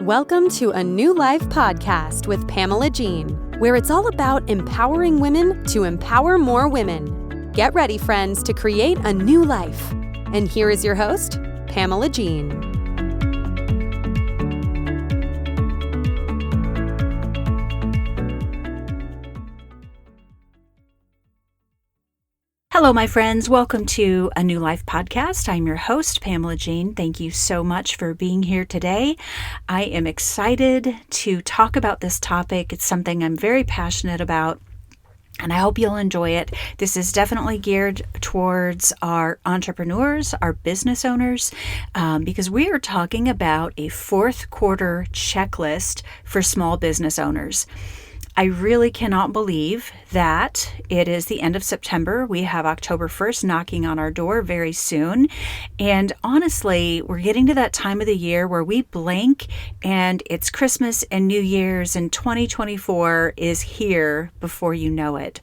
Welcome to A New Life podcast with Pamela Jean, where it's all about empowering women to empower more women. Get ready, friends, to create a new life. And here is your host, Pamela Jean. Hello, my friends. Welcome to A New Life podcast. I'm your host, Pamela Jean. Thank you so much for being here today. I am excited to talk about this topic. It's something I'm very passionate about, and I hope you'll enjoy it. This is definitely geared towards our entrepreneurs, our business owners, because we are talking about a fourth quarter checklist for small business owners. I really cannot believe that it is the end of September. We have October 1st knocking on our door very soon. And honestly, we're getting to that time of the year where we blink and it's Christmas and New Year's, and 2024 is here before you know it.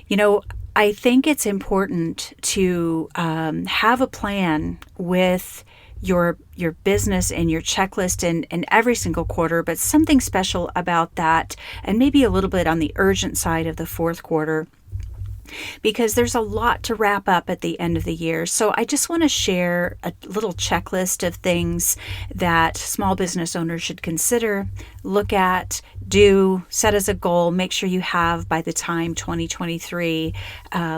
You know, I think it's important to have a plan with your business and your checklist in every single quarter, but something special about that, and maybe a little bit on the urgent side of the fourth quarter, because there's a lot to wrap up at the end of the year. So I just want to share a little checklist of things that small business owners should consider, look at, do, set as a goal, make sure you have by the time 2023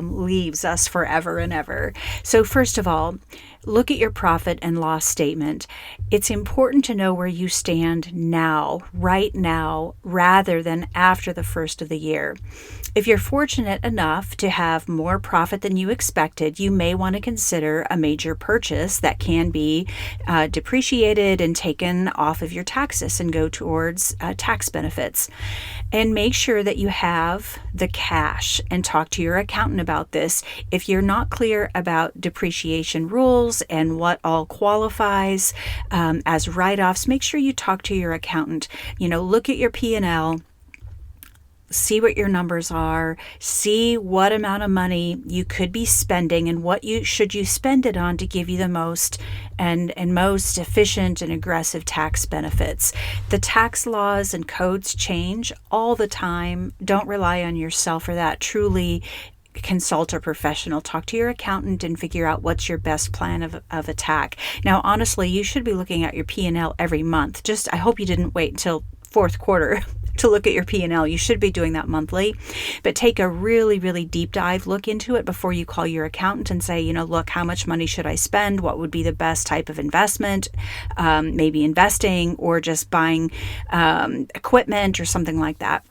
leaves us forever and ever. So first of all, look at your profit and loss statement. It's important to know where you stand now, right now, rather than after the first of the year. If you're fortunate enough to have more profit than you expected, you may want to consider a major purchase that can be depreciated and taken off of your taxes and go towards tax benefits. And make sure that you have the cash and talk to your accountant about this. If you're not clear about depreciation rules and what all qualifies as write-offs, make sure you talk to your accountant. You know, look at your P&L. See what your numbers are, see what amount of money you could be spending and what you should spend it on to give you the most and most efficient and aggressive tax benefits. The tax laws and codes change all the time. Don't rely on yourself for that. Truly consult a professional. Talk to your accountant and figure out what's your best plan of attack. Now, honestly, you should be looking at your P&L every month. I hope you didn't wait until fourth quarter to look at your P&L. You should be doing that monthly, but take a really, really deep dive look into it before you call your accountant and say, you know, look, how much money should I spend? What would be the best type of investment? Maybe investing or just buying equipment or something like that.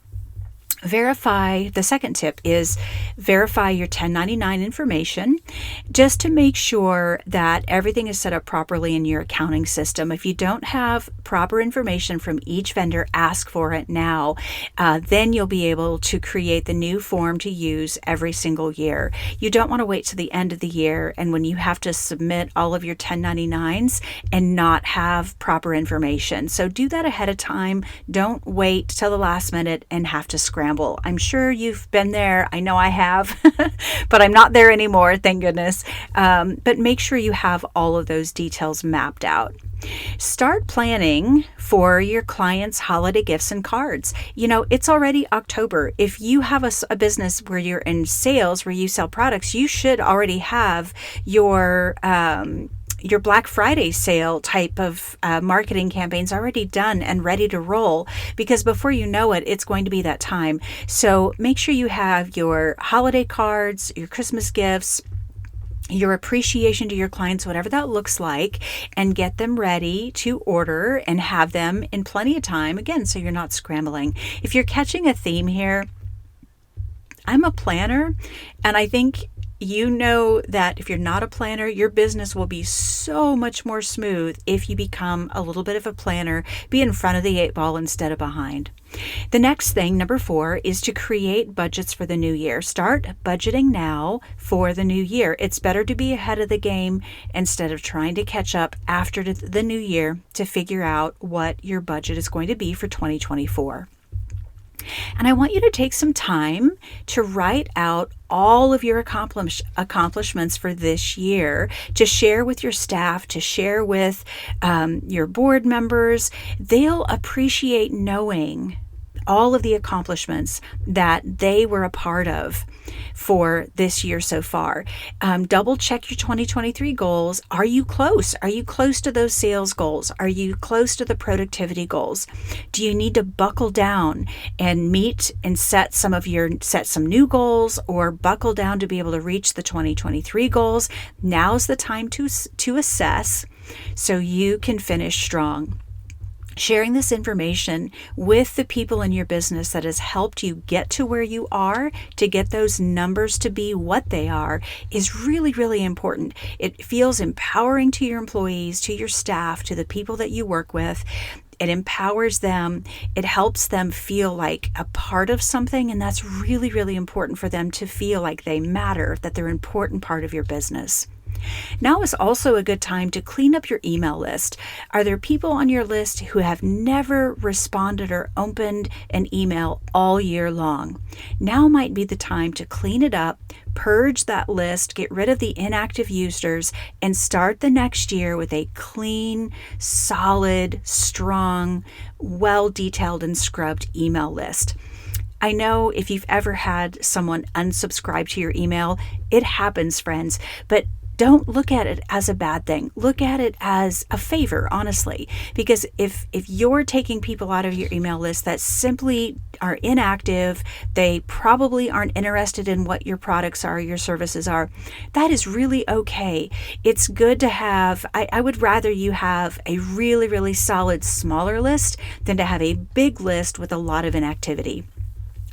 The second tip is verify your 1099 information just to make sure that everything is set up properly in your accounting system. If you don't have proper information from each vendor, ask for it now. Then you'll be able to create the new form to use every single year. You don't want to wait to the end of the year and when you have to submit all of your 1099s and not have proper information. So do that ahead of time. Don't wait till the last minute and have to scramble. I'm sure you've been there. I know I have, but I'm not there anymore, thank goodness. But make sure you have all of those details mapped out. Start planning for your clients' holiday gifts and cards. You know, it's already October. If you have a business where you're in sales, where you sell products, you should already have your Black Friday sale type of marketing campaigns already done and ready to roll, because before you know it, it's going to be that time. So make sure you have your holiday cards, your Christmas gifts, your appreciation to your clients, whatever that looks like, and get them ready to order and have them in plenty of time, again, so you're not scrambling. If you're catching a theme here, I'm a planner, and I think you know that if you're not a planner, your business will be so much more smooth if you become a little bit of a planner, be in front of the 8 ball instead of behind. The next thing, number 4, is to create budgets for the new year. Start budgeting now for the new year. It's better to be ahead of the game instead of trying to catch up after the new year to figure out what your budget is going to be for 2024. And I want you to take some time to write out all of your accomplishments for this year, to share with your staff, to share with your board members. They'll appreciate knowing all of the accomplishments that they were a part of for this year so far. Double check your 2023 goals. Are you close? Are you close to those sales goals? Are you close to the productivity goals? Do you need to buckle down and meet and set some new goals, or buckle down to be able to reach the 2023 goals? Now's the time to assess so you can finish strong. Sharing this information with the people in your business that has helped you get to where you are, to get those numbers to be what they are, is really, really important. It feels empowering to your employees, to your staff, to the people that you work with. It empowers them. It helps them feel like a part of something. And that's really, really important for them to feel like they matter, that they're an important part of your business. Now is also a good time to clean up your email list. Are there people on your list who have never responded or opened an email all year long? Now might be the time to clean it up, purge that list, get rid of the inactive users, and start the next year with a clean, solid, strong, well-detailed and scrubbed email list. I know if you've ever had someone unsubscribe to your email, it happens, friends, but don't look at it as a bad thing. Look at it as a favor, honestly, because if you're taking people out of your email list that simply are inactive, they probably aren't interested in what your products are, your services are, that is really okay. It's good to have, I would rather you have a really, really solid smaller list than to have a big list with a lot of inactivity.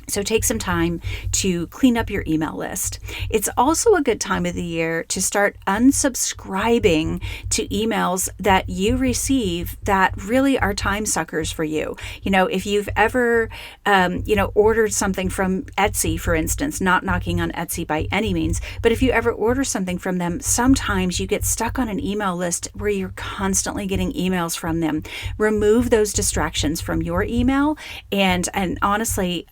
So take some time to clean up your email list. It's also a good time of the year to start unsubscribing to emails that you receive that really are time suckers for you. You know, if you've ever, ordered something from Etsy, for instance, not knocking on Etsy by any means, but if you ever order something from them, sometimes you get stuck on an email list where you're constantly getting emails from them. Remove those distractions from your email. And honestly,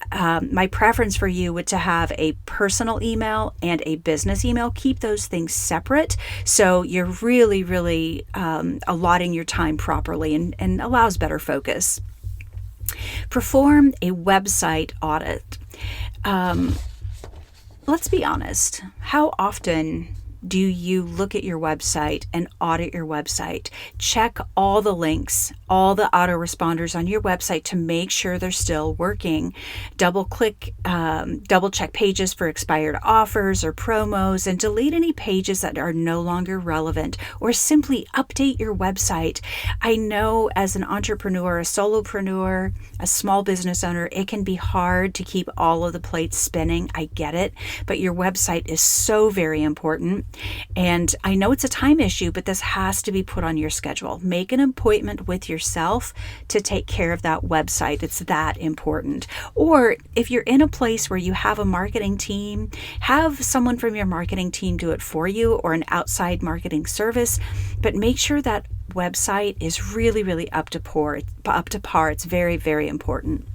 my preference for you would to have a personal email and a business email. Keep those things separate so you're really, really allotting your time properly and allows better focus. Perform a website audit. Let's be honest. How often do you look at your website and audit your website? Check all the links, all the autoresponders on your website to make sure they're still working. Double check pages for expired offers or promos, and delete any pages that are no longer relevant, or simply update your website. I know as an entrepreneur, a solopreneur, a small business owner, it can be hard to keep all of the plates spinning. I get it, but your website is so very important. And I know it's a time issue, but this has to be put on your schedule. Make an appointment with yourself to take care of that website. It's that important. Or if you're in a place where you have a marketing team, have someone from your marketing team do it for you, or an outside marketing service, but make sure that website is really, really up to par. It's very, very important.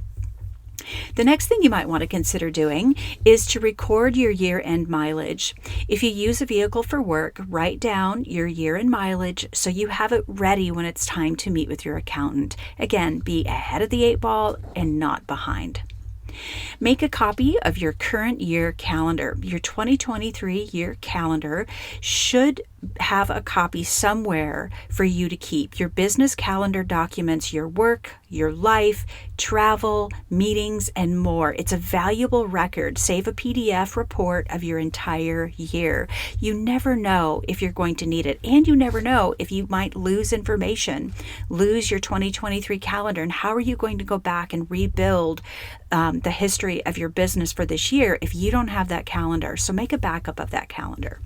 The next thing you might want to consider doing is to record your year-end mileage. If you use a vehicle for work, write down your year-end mileage so you have it ready when it's time to meet with your accountant. Again, be ahead of the 8 ball and not behind. Make a copy of your current year calendar. Your 2023 year calendar should have a copy somewhere for you to keep. Your business calendar documents your work, your life, travel, meetings, and more. It's a valuable record. Save a PDF report of your entire year. You never know if you're going to need it, and you never know if you might lose information, lose your 2023 calendar, and how are you going to go back and rebuild the history of your business for this year if you don't have that calendar? So make a backup of that calendar.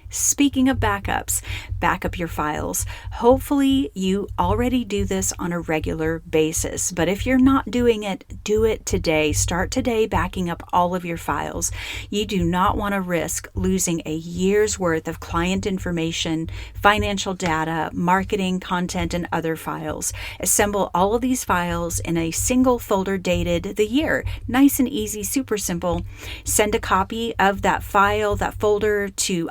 Speaking of backups, back up your files. Hopefully you already do this on a regular basis, but if you're not doing it, do it today. Start today backing up all of your files. You do not want to risk losing a year's worth of client information, financial data, marketing, content, and other files. Assemble all of these files in a single folder dated the year. Nice and easy, super simple. Send a copy of that file, that folder to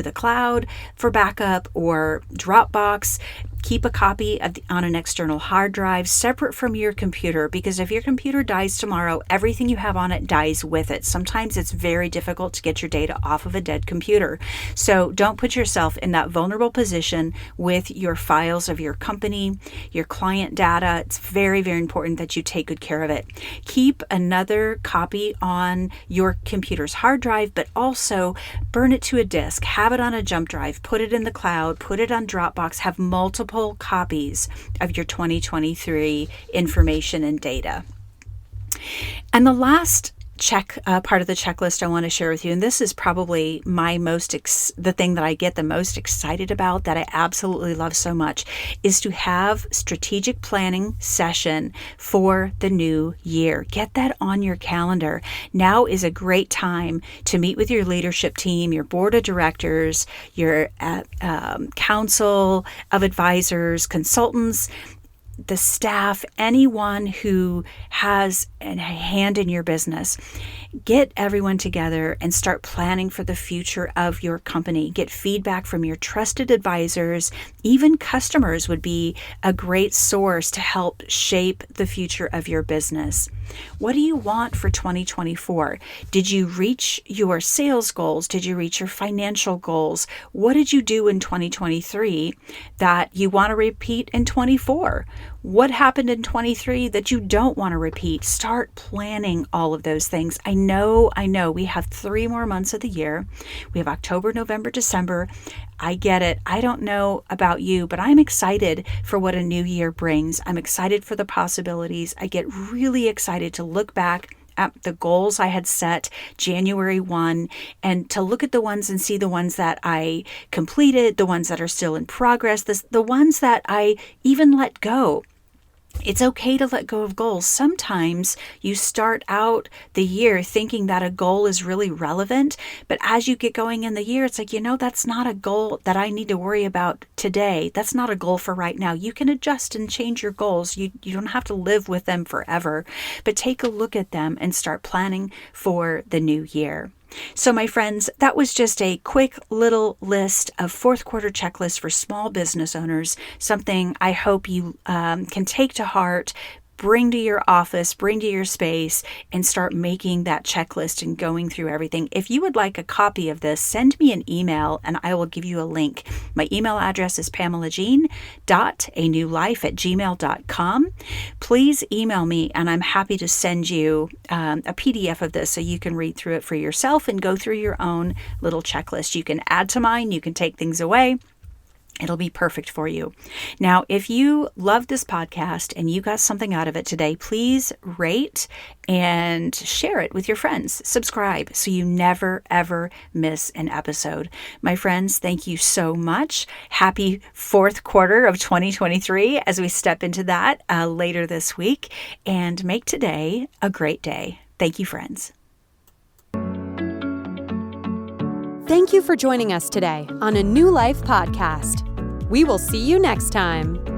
the cloud for backup or Dropbox. Keep a copy on an external hard drive separate from your computer, because if your computer dies tomorrow, everything you have on it dies with it. Sometimes it's very difficult to get your data off of a dead computer. So don't put yourself in that vulnerable position with your files of your company, your client data. It's very, very important that you take good care of it. Keep another copy on your computer's hard drive, but also burn it to a disk. Have it on a jump drive. Put it in the cloud. Put it on Dropbox. Have multiple copies of your 2023 information and data. And the last part of the checklist I want to share with you, and this is probably the thing that I get the most excited about, that I absolutely love so much, is to have strategic planning session for the new year. Get that on your calendar. Now is a great time to meet with your leadership team, your board of directors, your council of advisors, consultants, the staff, anyone who has a hand in your business. Get everyone together and start planning for the future of your company. Get feedback from your trusted advisors. Even customers would be a great source to help shape the future of your business. What do you want for 2024? Did you reach your sales goals? Did you reach your financial goals? What did you do in 2023 that you want to repeat in 24? What happened in 23 that you don't want to repeat? Start planning all of those things. I know we have 3 more months of the year. We have October, November, December. I get it. I don't know about you, but I'm excited for what a new year brings. I'm excited for the possibilities. I get really excited to look back at the goals I had set January 1 and to look at the ones and see the ones that I completed, the ones that are still in progress, the ones that I even let go. It's okay to let go of goals. Sometimes you start out the year thinking that a goal is really relevant, but as you get going in the year, it's like, that's not a goal that I need to worry about today. That's not a goal for right now. You can adjust and change your goals. You don't have to live with them forever, but take a look at them and start planning for the new year. So my friends, that was just a quick little list of fourth quarter checklists for small business owners, something I hope you can take to heart, bring to your office, bring to your space, and start making that checklist and going through everything. If you would like a copy of this, send me an email and I will give you a link. My email address is pamelajeen.anewlife@gmail.com. Please email me and I'm happy to send you a PDF of this so you can read through it for yourself and go through your own little checklist. You can add to mine, you can take things away. It'll be perfect for you. Now, if you love this podcast and you got something out of it today, please rate and share it with your friends. Subscribe so you never, ever miss an episode. My friends, thank you so much. Happy fourth quarter of 2023 as we step into that later this week, and make today a great day. Thank you, friends. Thank you for joining us today on A New Life podcast. We will see you next time.